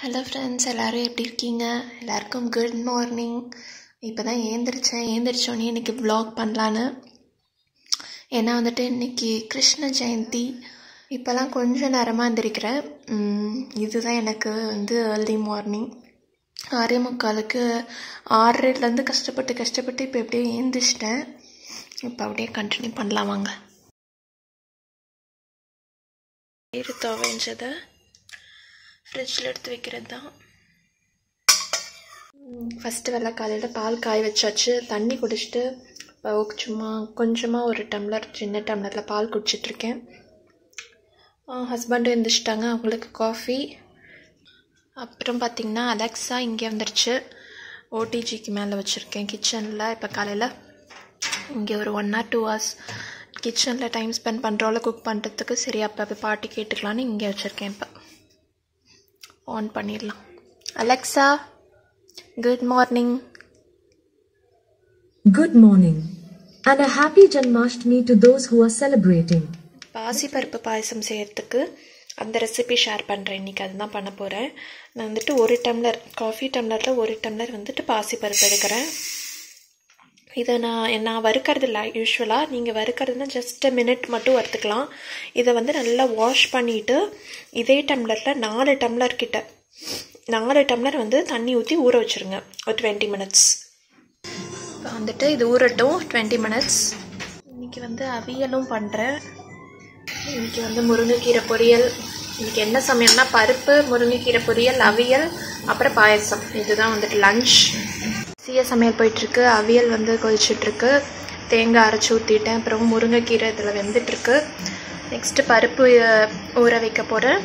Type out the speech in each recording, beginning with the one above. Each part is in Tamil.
ஹலோ ஃப்ரெண்ட்ஸ், எல்லோரும் எப்படி இருக்கீங்க? எல்லாருக்கும் குட் மார்னிங். இப்போ தான் ஏந்திரிச்சோன்னே இன்றைக்கி வ்ளாக் பண்ணலான்னு. ஏன்னா வந்துட்டு இன்றைக்கி கிருஷ்ண ஜெயந்தி. இப்போலாம் கொஞ்சம் நேரமாக எந்திரிக்கிறேன். இதுதான் எனக்கு ஏர்லி மார்னிங். 6:45க்கு 6:30லேருந்து கஷ்டப்பட்டு இப்போ எப்படியோ ஏந்திரிச்சிட்டேன். இப்போ அப்படியே கண்டினியூ பண்ணலாம் வாங்க. துவைஞ்சதை ஃப்ரிட்ஜில் எடுத்து வைக்கிறது தான். ஃபஸ்ட்டு வெள்ளை காலையில் பால் காய வச்சாச்சு. தண்ணி குடிச்சிட்டு சும்மா கொஞ்சமாக ஒரு டம்ளர், சின்ன டம்ளரில் பால் குடிச்சிட்ருக்கேன். ஹஸ்பண்டும் எழுந்திரிச்சிட்டாங்க, அவங்களுக்கு காஃபி. அப்புறம் பார்த்திங்கன்னா அலெக்ஸா இங்கே வந்துருச்சு. ஓடிஜிக்கு மேலே வச்சுருக்கேன் கிச்சனில். இப்போ காலையில் இங்கே ஒரு 1 or 2 hours கிச்சனில் டைம் ஸ்பெண்ட் பண்ணுறோம்ல குக் பண்ணுறதுக்கு. சரி, அப்போ பாட்டு கேட்டுக்கலான்னு இங்கே வச்சுருக்கேன். இப்போ ஆன் பண்ணிடலாம். Alexa, good morning. Good morning and a happy Janmashtami to those who are celebrating. பாசிப்பருப்பு பாயசம் செய்யறதுக்கு அந்த ரெசிபி ஷேர் பண்ணுறேன். இன்றைக்கி அதுதான் பண்ண போகிறேன். நான் ஒரு டம்ளர் காஃபி டம்ளரில் 1 டம்ளர் பாசிப்பருப்பு எடுக்கிறேன். இதை நான் வறுக்கிறது இல்லை. யூஸ்வலாக நீங்கள் வறுக்கிறதுனா ஜஸ்ட் மினிட் மட்டும் வறுத்துக்கலாம். இதை நல்லா வாஷ் பண்ணிவிட்டு இதே டம்ளரில் 4 டம்ளர் தண்ணி ஊற்றி ஊற வச்சுருங்க ஒரு 20 minutes. இப்போ இது ஊறட்டும் 20 minutes. இன்றைக்கி அவியலும் பண்ணுறேன். இன்றைக்கி முருங்கைக்கீரை பொரியல். இன்றைக்கி என்ன சமையல்னா பருப்பு, முருங்கைக்கீரை பொரியல், அவியல், அப்புறம் பாயசம். இதுதான் லஞ்ச். சமையல் போயிட்டுருக்கு. அவியல் கொதிச்சிட்ருக்கு. தேங்காய் அரைச்சி ஊற்றிட்டேன். அப்புறம் முருங்கைக்கீரை இதில் வெந்துட்டுருக்கு. நெக்ஸ்ட்டு பருப்பு ஊற வைக்க போகிறேன்.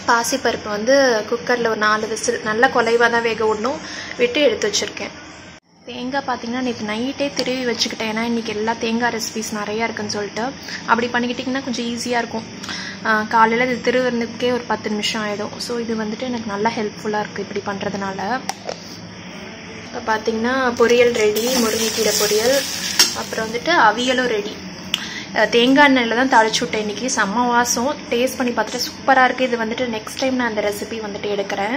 பாசிப்பருப்பு குக்கரில் ஒரு 4 விசில் நல்லா குலைவாக தான் வேக விடணும், விட்டு எடுத்து வச்சுருக்கேன். தேங்காய் பார்த்திங்கன்னா நேற்று நைட்டே திருவி வச்சுக்கிட்டேன். ஏன்னா இன்றைக்கி எல்லா தேங்காய் ரெசிபிஸ் நிறையா இருக்குன்னு சொல்லிட்டு. அப்படி பண்ணிக்கிட்டிங்கன்னா கொஞ்சம் ஈஸியாக இருக்கும். காலையில் இது திருவுறதுக்கே ஒரு 10 நிமிஷம் ஆகிடும். ஸோ இது எனக்கு நல்லா ஹெல்ப்ஃபுல்லாக இருக்குது இப்படி பண்ணுறதுனால. இப்போ பார்த்திங்கன்னா பொரியல் ரெடி, முருங்கைக்கீரை பொரியல். அப்புறம் அவியலும் ரெடி. தேங்காய் எண்ணெயில் தான் தாளிச்சு விட்டேன் இன்றைக்கி. செம்ம வாசம். டேஸ்ட் பண்ணி பார்த்துட்டு சூப்பராக இருக்குது. இது நெக்ஸ்ட் டைம் நான் அந்த ரெசிபி எடுக்கிறேன்.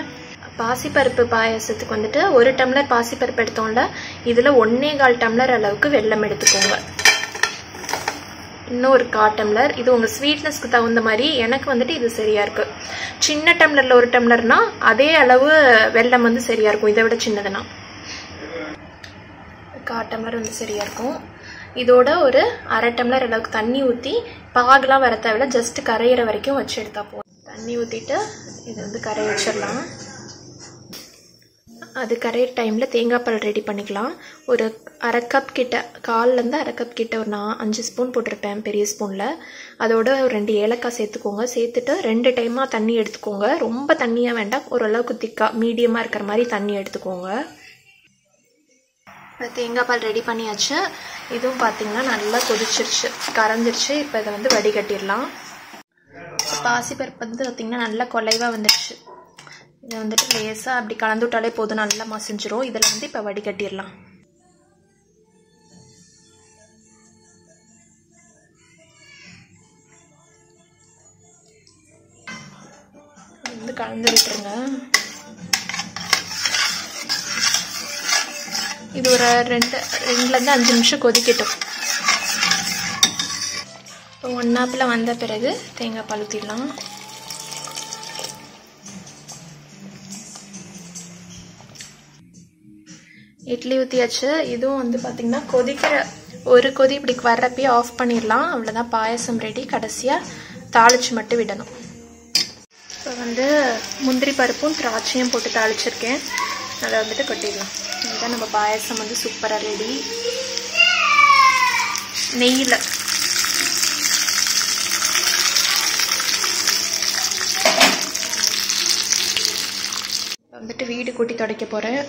பாசிப்பருப்பு பாயசத்துக்கு 1 டம்ளர் பாசிப்பருப்பு எடுத்தோம்ல, இதில் 1.25 டம்ளர் அளவுக்கு வெல்லம் எடுத்துக்கோங்க. இன்னும் ஒரு 1/4 டம்ளர். இது உங்கள் ஸ்வீட்னஸ்க்கு தகுந்த மாதிரி. எனக்கு இது சரியாக இருக்குது. சின்ன டம்ளரில் 1 டம்ளர்னா அதே அளவு வெல்லம் சரியாக இருக்கும். இதை விட சின்னதுன்னா 1/4 டம்ளர் சரியாக இருக்கும். இதோட ஒரு 1/2 டம்ளர் அளவுக்கு தண்ணி ஊற்றி, பாகெலாம் வர தேவையில்ல, ஜஸ்ட் கரையிற வரைக்கும் வச்சு எடுத்தா போதும். தண்ணி ஊற்றிட்டு இது கரைய வச்சிடலாம். அது கரையிற டைமில் தேங்காய் பால் ரெடி பண்ணிக்கலாம். ஒரு 1/2 கப் கிட்ட, 1/4லேருந்து 1/2 கப் கிட்ட ஒரு 5 ஸ்பூன் போட்டிருப்பேன் பெரிய ஸ்பூனில். அதோட ஒரு 2 ஏலக்காய் சேர்த்துக்கோங்க. சேர்த்துட்டு 2 டைமாக தண்ணி எடுத்துக்கோங்க. ரொம்ப தண்ணியாக வேண்டாம், ஓரளவுக்கு திக்காக மீடியமாக இருக்கிற மாதிரி தண்ணி எடுத்துக்கோங்க. தேங்காய் பால் ரெடி பண்ணியாச்சு. இதுவும் பார்த்திங்கன்னா நல்லா கொதிச்சிருச்சு, கரைஞ்சிருச்சு. இப்போ இதை வடிகட்டிடலாம். பாசிப்பருப்பு பார்த்திங்கன்னா நல்லா குலைவாக வந்துடுச்சு. இதை லேசாக அப்படி கலந்து விட்டாலே போதும், நல்லா மசிஞ்சிரும். இதில் இப்போ வடிகட்டிடலாம். கலந்து விட்டுருங்க. இது ஒரு 2லேருந்து 5 நிமிஷம் கொதிக்கட்டும். இப்போ 1/2 வந்த பிறகு தேங்காய் பால் ஊற்றிடலாம். இட்லி ஊற்றியாச்சு. இதுவும் பார்த்திங்கன்னா கொதிக்கிற ஒரு கொதி இப்படி வர்றப்பயே ஆஃப் பண்ணிடலாம். அவ்வளோதான், பாயசம் ரெடி. கடைசியாக தாளித்து மட்டும் விடணும். இப்போ முந்திரி பருப்பும் திராட்சையும் போட்டு தாளிச்சிருக்கேன். அதை கொட்டிடலாம். இதுதான் நம்ம பாயசம் சூப்பராக ரெடி. நெய்யில் வீடு கூட்டி துடைக்க போகிறேன்.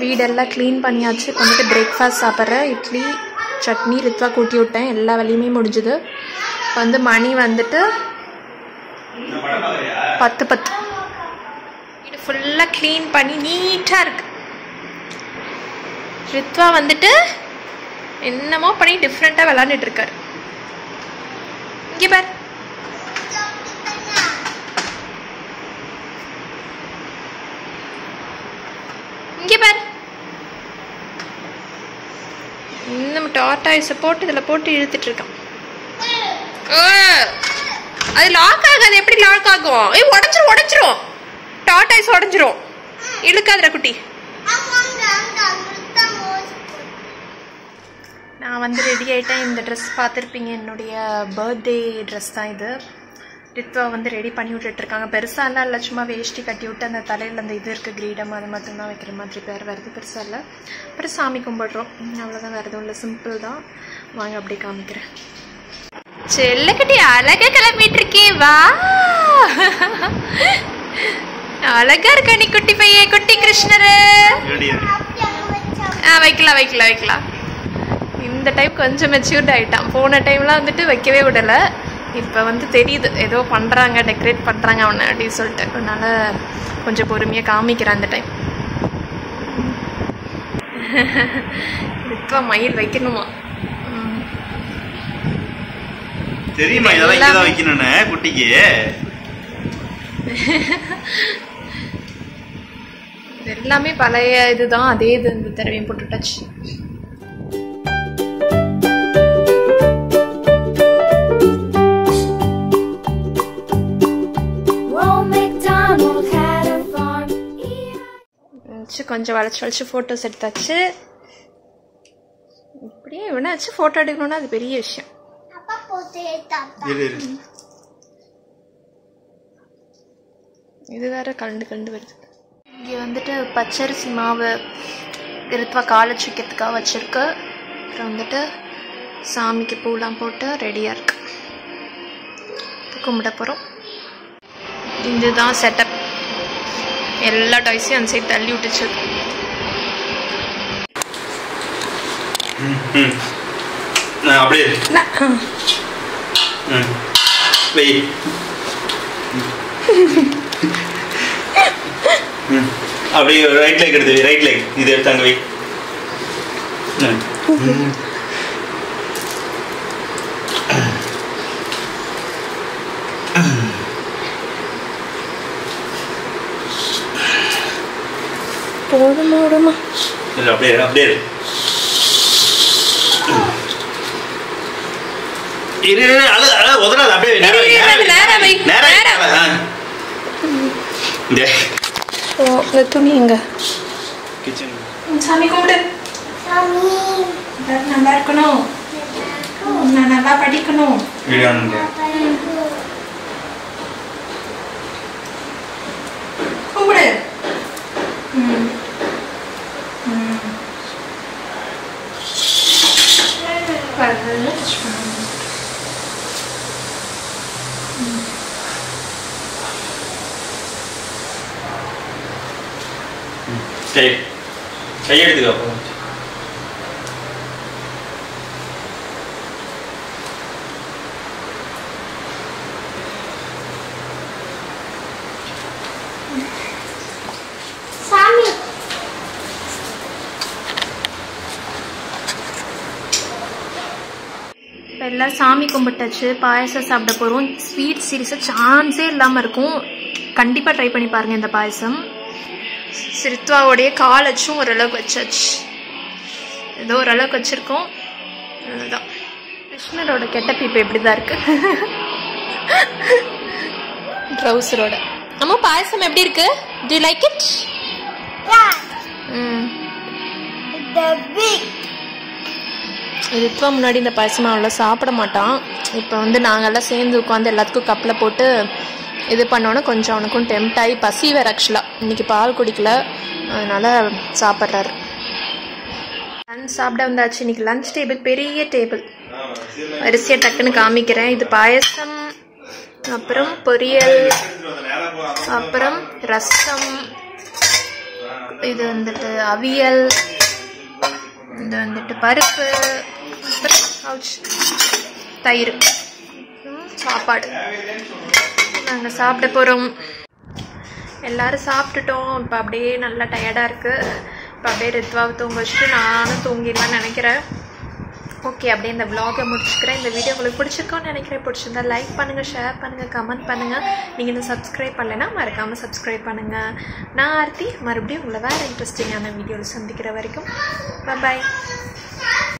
வீடெல்லாம் க்ளீன் பண்ணியாச்சு. இப்போ பிரேக்ஃபாஸ்ட் சாப்பிட்றேன். இட்லி சட்னி ரித்வா கூட்டி விட்டேன். எல்லா வேலையுமே முடிஞ்சுது. இப்போ மணி 10:10. வீடு ஃபுல்லாக க்ளீன் பண்ணி நீட்டாக இருக்கு. ரித்வா என்னமோ பண்ணி டிஃப்ரெண்ட்டாக விளாண்டுட்டு இருக்காரு. இங்கே பார், டாட்டாய்ஸை போட்டு இதில் போட்டு இழுத்துட்டு இருக்கான். அது லாக் ஆகாது. எப்படி லாக் ஆகும்? உடஞ்சிரும். டாட்டாய்ஸ் உடஞ்சிரும். இழுக்காதுடா குட்டி. நான் வந்து ரெடி ஆகிட்டேன். இந்த ட்ரெஸ் பார்த்துருப்பீங்க, என்னுடைய பர்த்டே ட்ரெஸ் தான் இது. ரித்வா வந்து ரெடி பண்ணி விட்டுட்ருக்காங்க. பெருசாலாம் இல்லை, சும்மா வேஷ்டி கட்டி விட்டு அந்த தலையில் அந்த இது இருக்குது கிரீடம், அது மட்டும்தான் வைக்கிற மாதிரி பேர் வருது. பெருசாக இல்லை. அப்புறம் சாமி கும்பிடுறோம், அவ்வளோதான். வேறு எதுவும் இல்லை, சிம்பிள் தான். வாங்க அப்படியே காமிக்கிறேன். செல்லக்குட்டி அழகாக கிளம்பிட்டு இருக்கே. வா, அழகா இருக்கா நீ குட்டி பையே, குட்டி கிருஷ்ணரு. வைக்கலாம். இந்த டைம் கொஞ்சம் மெச்சூர்ட் ஆகிட்டான். போன டைம்லாம் வந்துட்டு வைக்கவே விடலை. இப்போ வந்து தெரியுது ஏதோ பண்ணுறாங்க, டெக்கரேட் பண்ணுறாங்க அவனை அப்படின்னு சொல்லிட்டு. அதனால கொஞ்சம் பொறுமையாக காமிக்கிறான் இந்த டைம். ரித்வா மயில் வைக்கணுமா? தெரியுமா இதெல்லாம் வைக்கணும்னு குட்டிக்கு? எல்லாமே பழைய இதுதான், அதே இது இந்த தடவையும் போட்டுட்டாச்சு. கொஞ்சம் வளைச்சு ஃபோட்டோஸ் எடுத்தாச்சு. இப்படியே இவனாச்சு ஃபோட்டோ எடுக்கணும்னா அது பெரிய விஷயம். இது வேற கலந்து வருது. இங்கே வந்துட்டு பச்சரிசி மாவு ரித்வா காலேஜ் வைக்கிறதுக்காக வச்சிருக்கு. அப்புறம் வந்துட்டு சாமிக்கு பூலாம் போட்டு ரெடியாக இருக்கு. கும்பிட போகிறோம். இதுதான் செட்டப். எல்லா டாய்ஸையும் அந்த சைடு தள்ளி விட்டுச்சு. அப்படியே அப்படியே ரைட் லெக் எடுத்து ரைட் லெக் இது எடுத்தாங்க வை. போடுமா இல்லை அப்படியே உதறாது. அப்படியே துணி எங்க? சாமி கும்பிடு. நல்லா இருக்கணும், நான் நல்லா படிக்கணும். கும்பிடு. கையெடுத்துக்கோ. எல்லாம் சாமி கும்பிட்டாச்சு. பாயசம் சாப்பிட போகிறோம். ஸ்வீட் சீரிஸாக சான்ஸே இல்லாமல் இருக்கும். கண்டிப்பாக ட்ரை பண்ணி பாருங்கள் இந்த பாயசம். ரித்வாவுடைய காலேஜும் ஓரளவுக்கு வச்சாச்சு. ஏதோ ஓரளவுக்கு வச்சுருக்கோம். அதுதான் கிருஷ்ணரோட கெட்டப் இப்போ எப்படி தான் இருக்கு. ட்ரௌசரோட. அம்மா பாயசம் எப்படி இருக்கு? Do you like it? Rithva முன்னாடி இந்த பாயசம் அவ்வளோ சாப்பிட மாட்டான். இப்போ வந்து நாங்கள்லாம் சேர்ந்து உட்காந்து எல்லாத்துக்கும் கப்பில் போட்டு இது பண்ணோன்னே கொஞ்சம் அவனுக்கும் டெம்ட் ஆகி பசி வேறு. ஆக்சுவலாக இன்றைக்கி பால் குடிக்கல, அதனால் சாப்பிட்றாரு. லன்ச் சாப்பிட வந்தாச்சு. இன்றைக்கி லன்ச் டேபிள் பெரிய டேபிள். வரிசையாக டக்குன்னு காமிக்கிறேன். இது பாயசம், அப்புறம் பொரியல், அப்புறம் ரசம், இது வந்துட்டு அவியல், இது வந்துட்டு பருப்பு, அப்புறம் தயிர், சாப்பாடு. நாங்கள் சாப்பிட போகிறோம். எல்லோரும் சாப்பிட்டுட்டோம். இப்போ அப்படியே நல்லா டயர்டாக இருக்குது. இப்போ அப்படியே ரித்வாவை தூங்க வச்சுட்டு நானும் தூங்கிடலான்னு நினைக்கிறேன். ஓகே, அப்படியே இந்த விலாகை முடிச்சுக்கிறேன். இந்த வீடியோ உங்களுக்கு பிடிச்சிருக்கோன்னு நினைக்கிறேன். பிடிச்சிருந்தா லைக் பண்ணுங்கள், ஷேர் பண்ணுங்கள், கமெண்ட் பண்ணுங்கள். நீங்கள் இன்னும் சப்ஸ்கிரைப் பண்ணலைன்னா மறக்காமல் சப்ஸ்கிரைப் பண்ணுங்கள். நான் ஆர்த்தி. மறுபடியும் உங்களை வேறு இன்ட்ரெஸ்டிங்கான வீடியோவில் சந்திக்கிற வரைக்கும் பாய்.